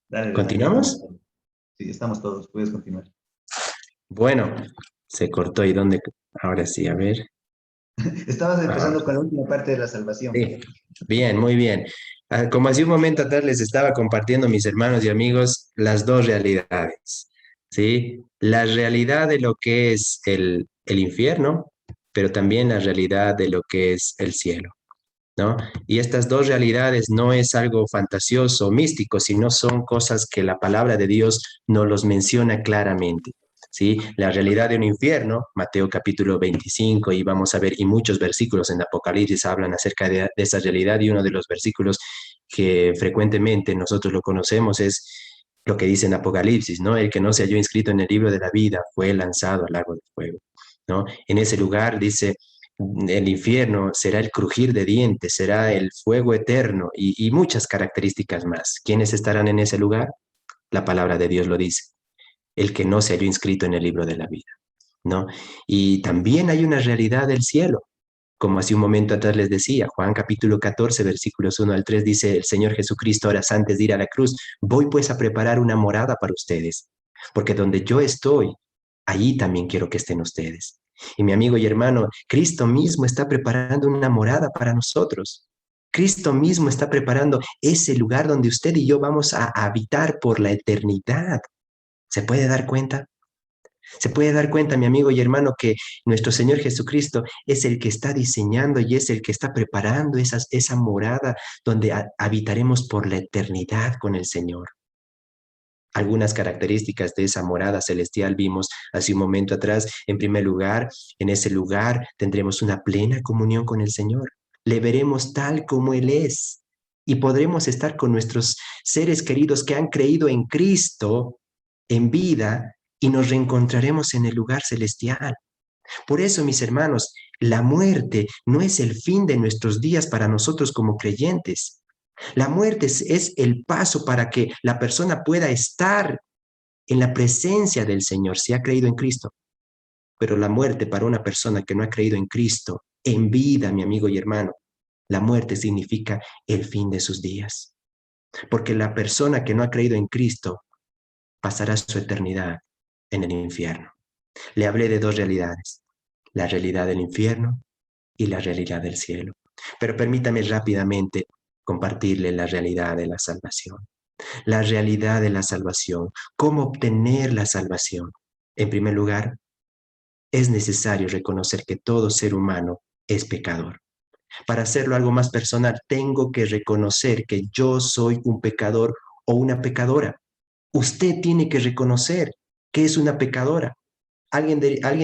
Dale, Renata, estamos ¿Continuamos? todos. Sí, estamos todos, puedes continuar. Bueno, se cortó y dónde. Ahora sí, a ver. Estabas Ahora empezando con la última parte de la salvación. sí. Bien, muy bien. Como hace un momento atrás les estaba compartiendo mis hermanos y amigos las dos realidades, ¿sí? La realidad de lo que es el infierno, pero también la realidad de lo que es el cielo, ¿no? Y estas dos realidades no es algo fantasioso o místico, sino son cosas que la palabra de Dios nos los menciona claramente. ¿Sí? La realidad de un infierno, Mateo capítulo 25, y vamos a ver, y muchos versículos en Apocalipsis hablan acerca de esa realidad, y uno de los versículos que frecuentemente nosotros lo conocemos es lo que dice en Apocalipsis, ¿no? El que no se halló inscrito en el libro de la vida fue lanzado al lago de fuego, ¿no? En ese lugar dice, el infierno será el crujir de dientes, será el fuego eterno y muchas características más. ¿Quiénes estarán en ese lugar? La palabra de Dios lo dice, el que no se halló inscrito en el libro de la vida, ¿no? Y también hay una realidad del cielo. Como hace un momento atrás les decía, Juan capítulo 14, versículos 1 al 3 dice el Señor Jesucristo, horas antes de ir a la cruz, voy pues a preparar una morada para ustedes, porque donde yo estoy, allí también quiero que estén ustedes. Y mi amigo y hermano, Cristo mismo está preparando una morada para nosotros. Cristo mismo está preparando ese lugar donde usted y yo vamos a habitar por la eternidad. ¿Se puede dar cuenta? Se puede dar cuenta, mi amigo y hermano, que nuestro Señor Jesucristo es el que está diseñando y es el que está preparando esa morada donde habitaremos por la eternidad con el Señor. Algunas características de esa morada celestial vimos hace un momento atrás. En primer lugar, en ese lugar tendremos una plena comunión con el Señor. Le veremos tal como Él es y podremos estar con nuestros seres queridos que han creído en Cristo en vida y nos reencontraremos en el lugar celestial. Por eso, mis hermanos, la muerte no es el fin de nuestros días para nosotros como creyentes. La muerte es el paso para que la persona pueda estar en la presencia del Señor si ha creído en Cristo. Pero la muerte para una persona que no ha creído en Cristo, en vida, mi amigo y hermano, la muerte significa el fin de sus días. Porque la persona que no ha creído en Cristo pasará su eternidad en el infierno. Le hablé de dos realidades, la realidad del infierno y la realidad del cielo. Pero permítame rápidamente compartirle la realidad de la salvación. La realidad de la salvación, cómo obtener la salvación. En primer lugar, es necesario reconocer que todo ser humano es pecador. Para hacerlo algo más personal, tengo que reconocer que yo soy un pecador o una pecadora. Usted tiene que reconocer que es una pecadora. Alguien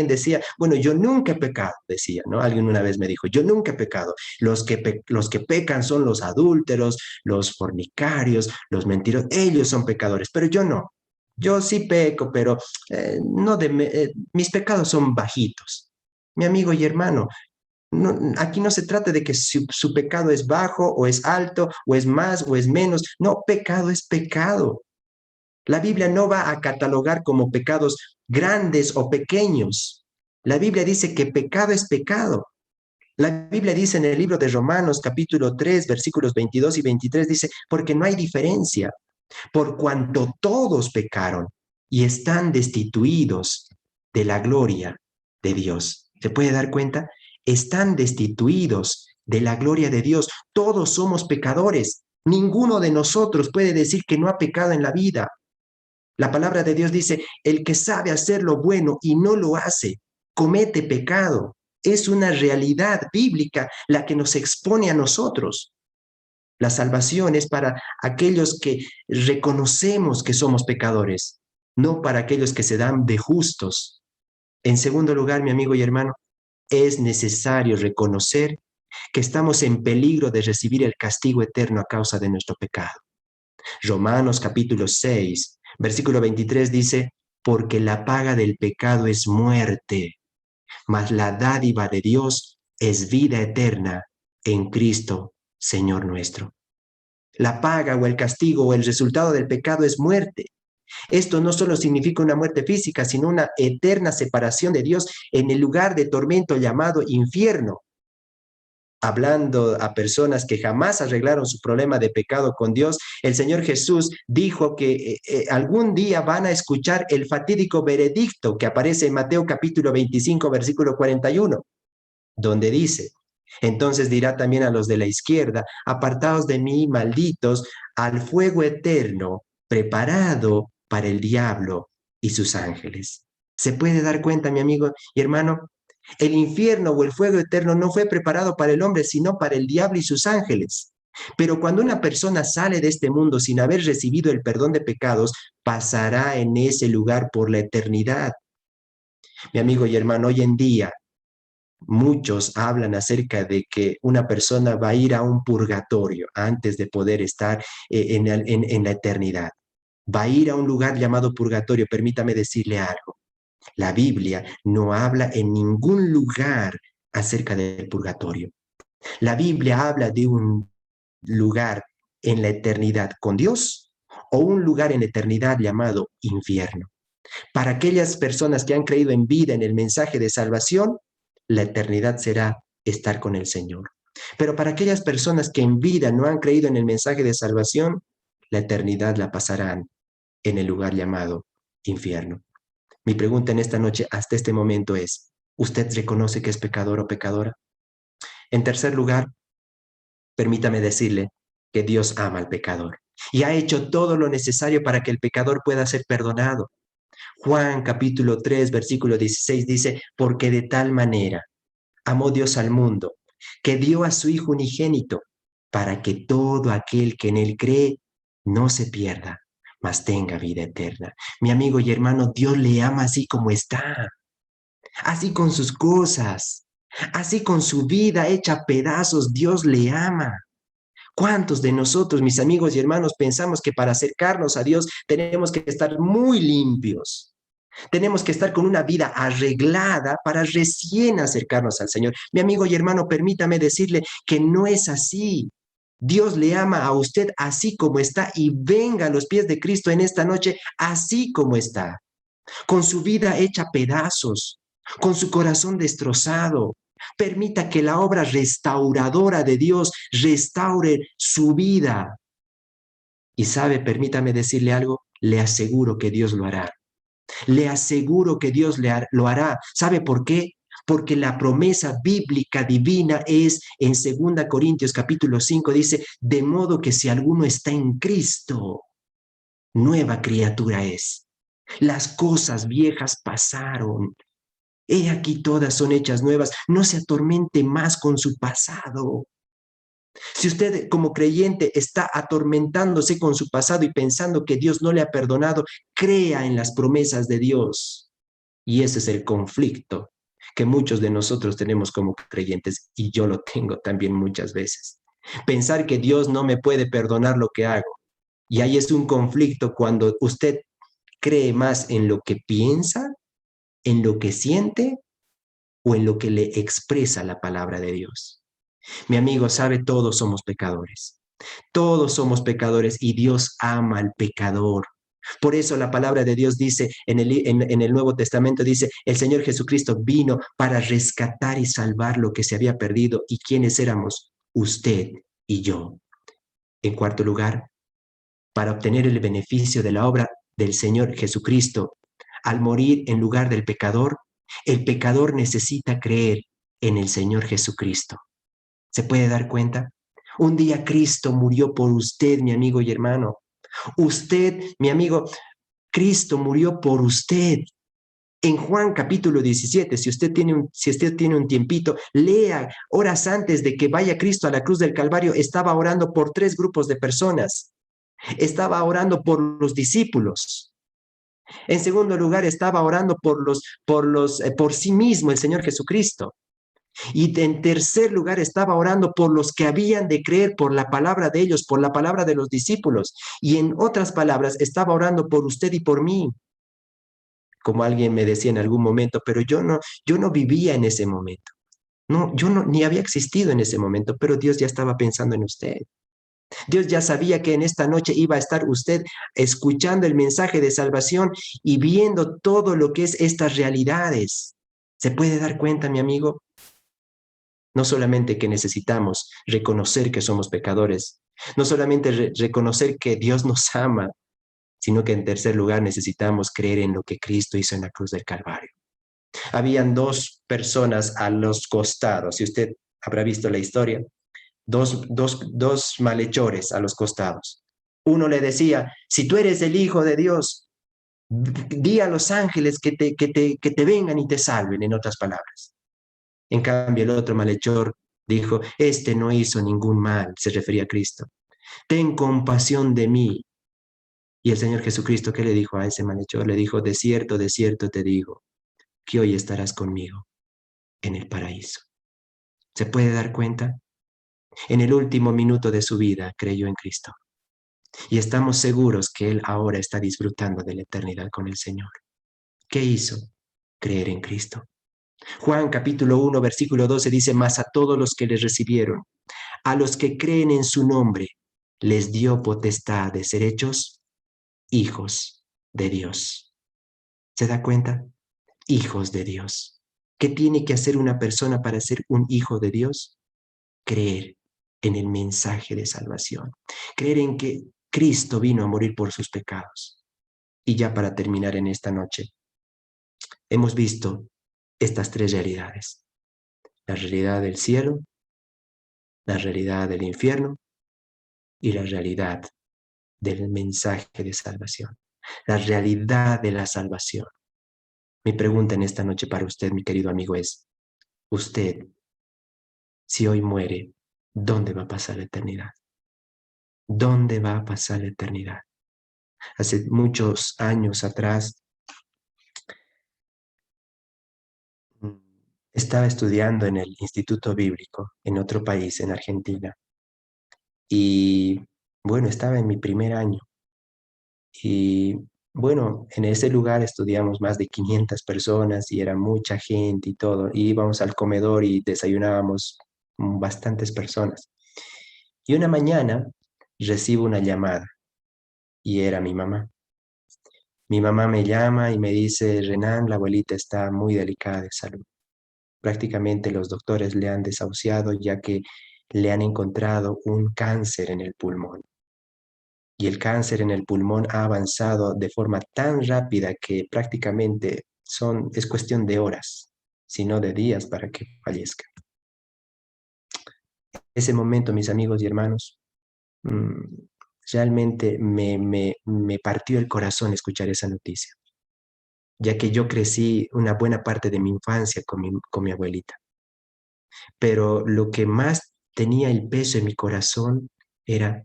decía, bueno, yo nunca he pecado, decía, ¿no? Alguien una vez me dijo, yo nunca he pecado. Los que pecan son los adúlteros, los fornicarios, los mentirosos, ellos son pecadores, pero yo no. Yo sí peco, pero no mis pecados son bajitos. Mi amigo y hermano, aquí no se trata de que su pecado es bajo o es alto o es más o es menos. No, pecado es pecado. La Biblia no va a catalogar como pecados grandes o pequeños. La Biblia dice que pecado es pecado. La Biblia dice en el libro de Romanos capítulo 3 versículos 22 y 23 dice, porque no hay diferencia, por cuanto todos pecaron y están destituidos de la gloria de Dios. ¿Se puede dar cuenta? Están destituidos de la gloria de Dios. Todos somos pecadores. Ninguno de nosotros puede decir que no ha pecado en la vida. La palabra de Dios dice, el que sabe hacer lo bueno y no lo hace, comete pecado. Es una realidad bíblica la que nos expone a nosotros. La salvación es para aquellos que reconocemos que somos pecadores, no para aquellos que se dan de justos. En segundo lugar, mi amigo y hermano, es necesario reconocer que estamos en peligro de recibir el castigo eterno a causa de nuestro pecado. Romanos capítulo 6, versículo 23 dice, porque la paga del pecado es muerte, mas la dádiva de Dios es vida eterna en Cristo, Señor nuestro. La paga o el castigo o el resultado del pecado es muerte. Esto no solo significa una muerte física, sino una eterna separación de Dios en el lugar de tormento llamado infierno. hablando a personas que jamás arreglaron su problema de pecado con Dios, el Señor Jesús dijo que algún día van a escuchar el fatídico veredicto que aparece en Mateo capítulo 25, versículo 41, donde dice: entonces dirá también a los de la izquierda, apartaos de mí, malditos, al fuego eterno preparado para el diablo y sus ángeles. ¿Se puede dar cuenta, mi amigo y hermano? El infierno o el fuego eterno no fue preparado para el hombre, sino para el diablo y sus ángeles. Pero cuando una persona sale de este mundo sin haber recibido el perdón de pecados, pasará en ese lugar por la eternidad. Mi amigo y hermano, hoy en día muchos hablan acerca de que una persona va a ir a un purgatorio antes de poder estar en la eternidad. Va a ir a un lugar llamado purgatorio. Permítame decirle algo. La Biblia no habla en ningún lugar acerca del purgatorio. La Biblia habla de un lugar en la eternidad con Dios o un lugar en la eternidad llamado infierno. Para aquellas personas que han creído en vida en el mensaje de salvación, la eternidad será estar con el Señor. Pero para aquellas personas que en vida no han creído en el mensaje de salvación, la eternidad la pasarán en el lugar llamado infierno. Mi pregunta en esta noche, hasta este momento, es: ¿usted reconoce que es pecador o pecadora? En tercer lugar, permítame decirle que Dios ama al pecador y ha hecho todo lo necesario para que el pecador pueda ser perdonado. Juan capítulo 3, versículo 16 dice: porque de tal manera amó Dios al mundo, que dio a su Hijo unigénito, para que todo aquel que en él cree no se pierda, mas tenga vida eterna. Mi amigo y hermano, Dios le ama así como está, así con sus cosas, así con su vida hecha a pedazos. Dios le ama. ¿Cuántos de nosotros, mis amigos y hermanos, pensamos que para acercarnos a Dios tenemos que estar muy limpios? Tenemos que estar con una vida arreglada para recién acercarnos al Señor. Mi amigo y hermano, permítame decirle que no es así. Dios le ama a usted así como está, y venga a los pies de Cristo en esta noche así como está, con su vida hecha pedazos, con su corazón destrozado. Permita que la obra restauradora de Dios restaure su vida. Y sabe, permítame decirle algo, le aseguro que Dios lo hará. Le aseguro que Dios lo hará. ¿Sabe por qué? Porque la promesa bíblica divina es en 2 Corintios capítulo 5, dice: de modo que si alguno está en Cristo, nueva criatura es. Las cosas viejas pasaron. He aquí todas son hechas nuevas. No se atormente más con su pasado. Si usted como creyente está atormentándose con su pasado y pensando que Dios no le ha perdonado, crea en las promesas de Dios. Y ese es el conflicto que muchos de nosotros tenemos como creyentes, y yo lo tengo también muchas veces. Pensar que Dios no me puede perdonar lo que hago. Y ahí es un conflicto cuando usted cree más en lo que piensa, en lo que siente o en lo que le expresa la palabra de Dios. Mi amigo, sabe, todos somos pecadores. Todos somos pecadores y Dios ama al pecador. Por eso la palabra de Dios dice en el Nuevo Testamento, dice: el Señor Jesucristo vino para rescatar y salvar lo que se había perdido. ¿Y quiénes éramos? Usted y yo. En cuarto lugar, para obtener el beneficio de la obra del Señor Jesucristo, al morir en lugar del pecador, el pecador necesita creer en el Señor Jesucristo. ¿Se puede dar cuenta? Un día Cristo murió por usted, mi amigo y hermano. Usted, mi amigo, Cristo murió por usted. En Juan capítulo 17, si usted tiene un tiempito, lea. Horas antes de que vaya Cristo a la cruz del Calvario, estaba orando por tres grupos de personas. Estaba orando por los discípulos. En segundo lugar, estaba orando por sí mismo, el Señor Jesucristo. Y en tercer lugar, estaba orando por los que habían de creer por la palabra de ellos, por la palabra de los discípulos. Y en otras palabras, estaba orando por usted y por mí. Como alguien me decía en algún momento, pero yo no vivía en ese momento. No, yo no, ni había existido en ese momento, pero Dios ya estaba pensando en usted. Dios ya sabía que en esta noche iba a estar usted escuchando el mensaje de salvación y viendo todo lo que es estas realidades. ¿Se puede dar cuenta, mi amigo? No solamente que necesitamos reconocer que somos pecadores, no solamente reconocer que Dios nos ama, sino que en tercer lugar necesitamos creer en lo que Cristo hizo en la cruz del Calvario. Habían dos personas a los costados, si usted habrá visto la historia, dos malhechores a los costados. Uno le decía, si tú eres el Hijo de Dios, di a los ángeles que te vengan y te salven, en otras palabras. En cambio, el otro malhechor dijo, este no hizo ningún mal, se refería a Cristo. Ten compasión de mí. Y el Señor Jesucristo, ¿qué le dijo a ese malhechor? Le dijo, de cierto te digo, que hoy estarás conmigo en el paraíso. ¿Se puede dar cuenta? En el último minuto de su vida creyó en Cristo. Y estamos seguros que Él ahora está disfrutando de la eternidad con el Señor. ¿Qué hizo? Creer en Cristo. Juan capítulo 1, versículo 12 dice, mas a todos los que les recibieron, a los que creen en su nombre, les dio potestad de ser hechos hijos de Dios. ¿Se da cuenta? Hijos de Dios. ¿Qué tiene que hacer una persona para ser un hijo de Dios? Creer en el mensaje de salvación. Creer en que Cristo vino a morir por sus pecados. Y ya para terminar en esta noche, hemos visto estas tres realidades. La realidad del cielo, la realidad del infierno y la realidad del mensaje de salvación. La realidad de la salvación. Mi pregunta en esta noche para usted, mi querido amigo, es, usted, si hoy muere, ¿dónde va a pasar la eternidad? ¿Dónde va a pasar la eternidad? Hace muchos años atrás, estaba estudiando en el Instituto Bíblico, en otro país, en Argentina. Y bueno, estaba en mi primer año. Y bueno, en ese lugar estudiamos más de 500 personas y era mucha gente y todo. Y íbamos al comedor y desayunábamos bastantes personas. Y una mañana recibo una llamada y era mi mamá. Mi mamá me llama y me dice, Renan, la abuelita está muy delicada de salud. Prácticamente los doctores le han desahuciado ya que le han encontrado un cáncer en el pulmón. Y el cáncer en el pulmón ha avanzado de forma tan rápida que prácticamente es cuestión de horas, sino de días para que fallezca. Ese momento, mis amigos y hermanos, mm, realmente me partió el corazón escuchar esa noticia, ya que yo crecí una buena parte de mi infancia con mi abuelita. Pero lo que más tenía el peso en mi corazón era,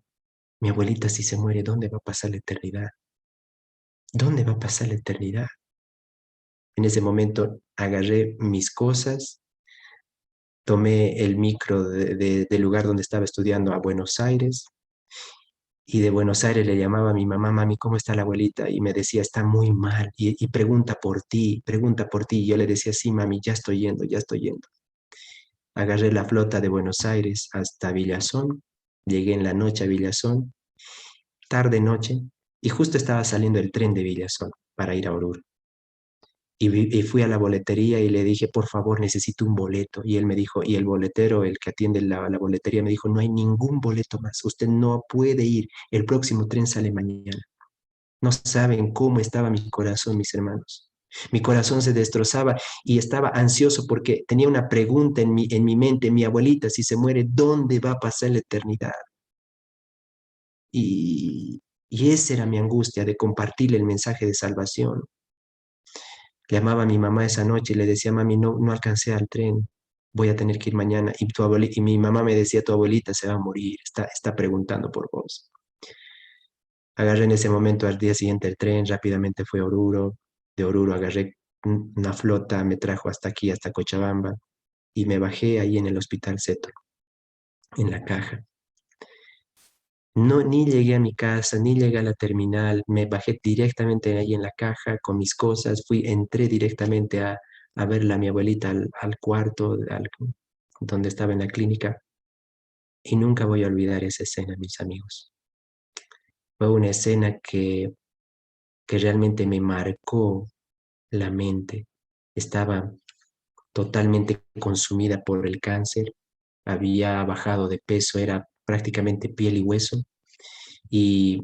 mi abuelita si se muere, ¿dónde va a pasar la eternidad? ¿Dónde va a pasar la eternidad? En ese momento agarré mis cosas, tomé el micro del lugar donde estaba estudiando a Buenos Aires y de Buenos Aires le llamaba a mi mamá, mami, ¿cómo está la abuelita? Y me decía, está muy mal y pregunta por ti, pregunta por ti. Y yo le decía, sí, mami, ya estoy yendo, ya estoy yendo. Agarré la flota de Buenos Aires hasta Villazón, llegué en la noche a Villazón, tarde noche, y justo estaba saliendo el tren de Villazón para ir a Oruro. Y fui a la boletería y le dije, por favor, necesito un boleto. Y él me dijo, y el boletero, el que atiende la boletería, me dijo, no hay ningún boleto más, usted no puede ir, el próximo tren sale mañana. No saben cómo estaba mi corazón, mis hermanos. Mi corazón se destrozaba y estaba ansioso porque tenía una pregunta en mi mente, mi abuelita, si se muere, ¿dónde va a pasar la eternidad? Y esa era mi angustia de compartirle el mensaje de salvación. Llamaba a mi mamá esa noche y le decía, mami, no alcancé al tren, voy a tener que ir mañana. Y mi mamá me decía, tu abuelita se va a morir, está preguntando por vos. Agarré en ese momento al día siguiente el tren, rápidamente fui a Oruro, de Oruro agarré una flota, me trajo hasta aquí, hasta Cochabamba, y me bajé ahí en el Hospital Seto, en la caja. No, ni llegué a mi casa, ni llegué a la terminal, me bajé directamente ahí en la caja con mis cosas, entré directamente a verla a mi abuelita al cuarto donde estaba en la clínica, y nunca voy a olvidar esa escena, mis amigos. Fue una escena que realmente me marcó la mente. Estaba totalmente consumida por el cáncer, había bajado de peso, era prácticamente piel y hueso, y,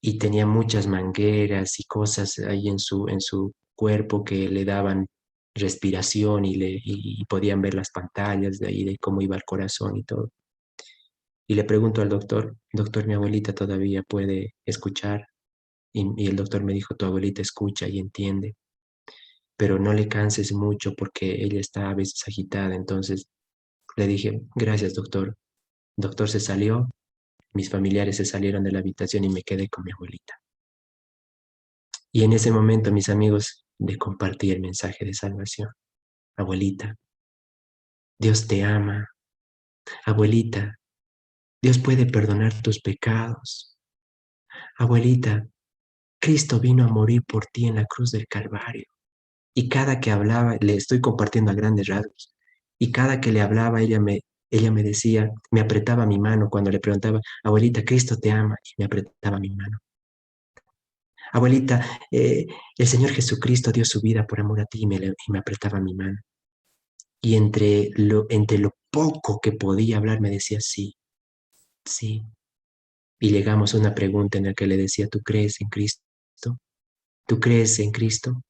y tenía muchas mangueras y cosas ahí en su cuerpo que le daban respiración y podían ver las pantallas de ahí, de cómo iba el corazón y todo. Y le pregunto al doctor, doctor, mi abuelita todavía puede escuchar. Y el doctor me dijo, tu abuelita escucha y entiende, pero no le canses mucho porque ella está a veces agitada. Entonces le dije, gracias, doctor. Doctor se salió, mis familiares se salieron de la habitación y me quedé con mi abuelita. Y en ese momento, mis amigos, le compartí el mensaje de salvación. Abuelita, Dios te ama. Abuelita, Dios puede perdonar tus pecados. Abuelita, Cristo vino a morir por ti en la cruz del Calvario. Y cada que hablaba, le estoy compartiendo a grandes rasgos, y cada que le hablaba, ella me decía, me apretaba mi mano cuando le preguntaba, abuelita, Cristo te ama, y me apretaba mi mano. Abuelita, el Señor Jesucristo dio su vida por amor a ti, y me apretaba mi mano. Y entre lo poco que podía hablar, me decía, sí, sí. Y llegamos a una pregunta en la que le decía, ¿tú crees en Cristo? ¿Tú crees en Cristo?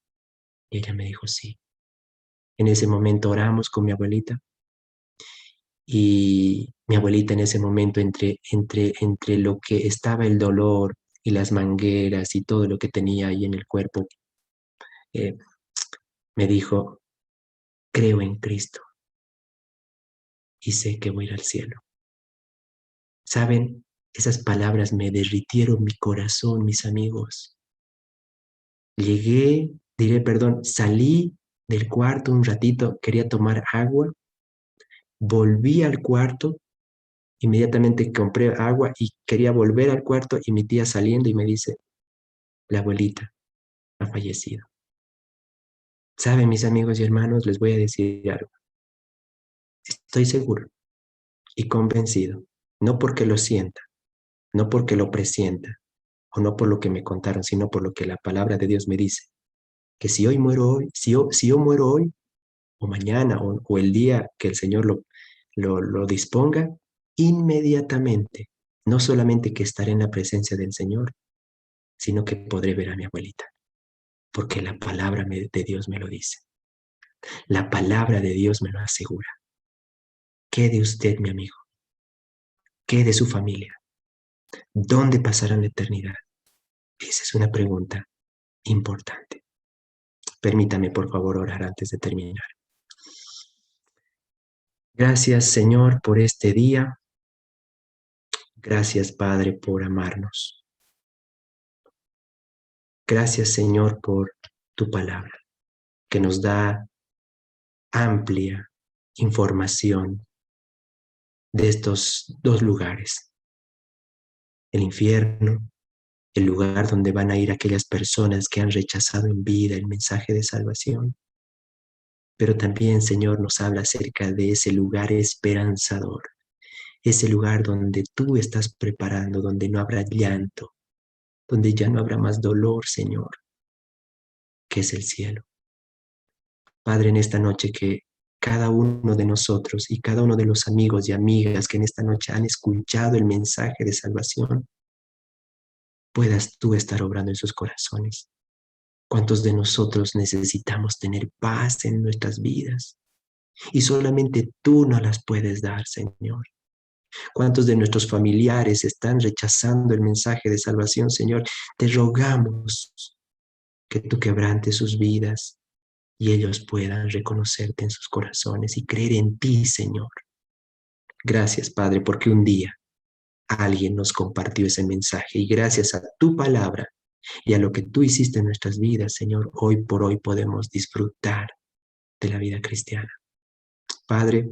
Y ella me dijo, sí. En ese momento oramos con mi abuelita. Y mi abuelita en ese momento, entre lo que estaba el dolor y las mangueras y todo lo que tenía ahí en el cuerpo, eh, me dijo, creo en Cristo y sé que voy a ir al cielo. ¿Saben? Esas palabras me derritieron mi corazón, mis amigos. Salí del cuarto un ratito, quería tomar agua, volví al cuarto. Inmediatamente compré agua y quería volver al cuarto y mi tía saliendo y me dice, la abuelita ha fallecido. Saben, mis amigos y hermanos, les voy a decir algo. Estoy seguro y convencido, no porque lo sienta, no porque lo presienta, o no por lo que me contaron, sino por lo que la palabra de Dios me dice, que si hoy muero hoy, si yo muero hoy, o mañana, o el día que el Señor lo disponga, inmediatamente, no solamente que estaré en la presencia del Señor, sino que podré ver a mi abuelita, porque la palabra de Dios me lo dice. La palabra de Dios me lo asegura. ¿Qué de usted, mi amigo? ¿Qué de su familia? ¿Dónde pasarán la eternidad? Esa es una pregunta importante. Permítame, por favor, orar antes de terminar. Gracias, Señor, por este día. Gracias, Padre, por amarnos. Gracias, Señor, por tu palabra, que nos da amplia información de estos dos lugares, el infierno, el lugar donde van a ir aquellas personas que han rechazado en vida el mensaje de salvación. Pero también, Señor, nos habla acerca de ese lugar esperanzador, ese lugar donde tú estás preparando, donde no habrá llanto, donde ya no habrá más dolor, Señor, que es el cielo. Padre, en esta noche que cada uno de nosotros y cada uno de los amigos y amigas que en esta noche han escuchado el mensaje de salvación, puedas tú estar obrando en sus corazones. ¿Cuántos de nosotros necesitamos tener paz en nuestras vidas? Y solamente tú nos las puedes dar, Señor. ¿Cuántos de nuestros familiares están rechazando el mensaje de salvación, Señor? Te rogamos que tú quebrantes sus vidas y ellos puedan reconocerte en sus corazones y creer en ti, Señor. Gracias, Padre, porque un día alguien nos compartió ese mensaje y gracias a tu palabra y a lo que tú hiciste en nuestras vidas, Señor, hoy por hoy podemos disfrutar de la vida cristiana. Padre,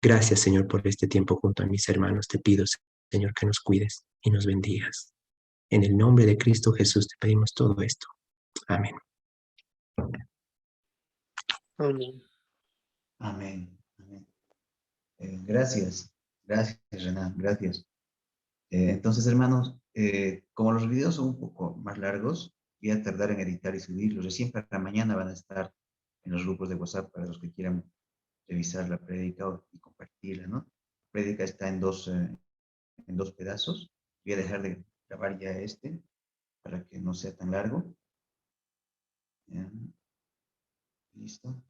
gracias, Señor, por este tiempo junto a mis hermanos. Te pido, Señor, que nos cuides y nos bendigas. En el nombre de Cristo Jesús te pedimos todo esto. Amén. Amén. Amén. Amén. Gracias. Gracias, Renan. Gracias. Entonces, hermanos, como los videos son un poco más largos, voy a tardar en editar y subirlos. Recién para mañana van a estar en los grupos de WhatsApp para los que quieran revisar la prédica y compartirla, ¿no? La prédica está en dos pedazos. Voy a dejar de grabar ya este para que no sea tan largo. ¿Ya? Listo.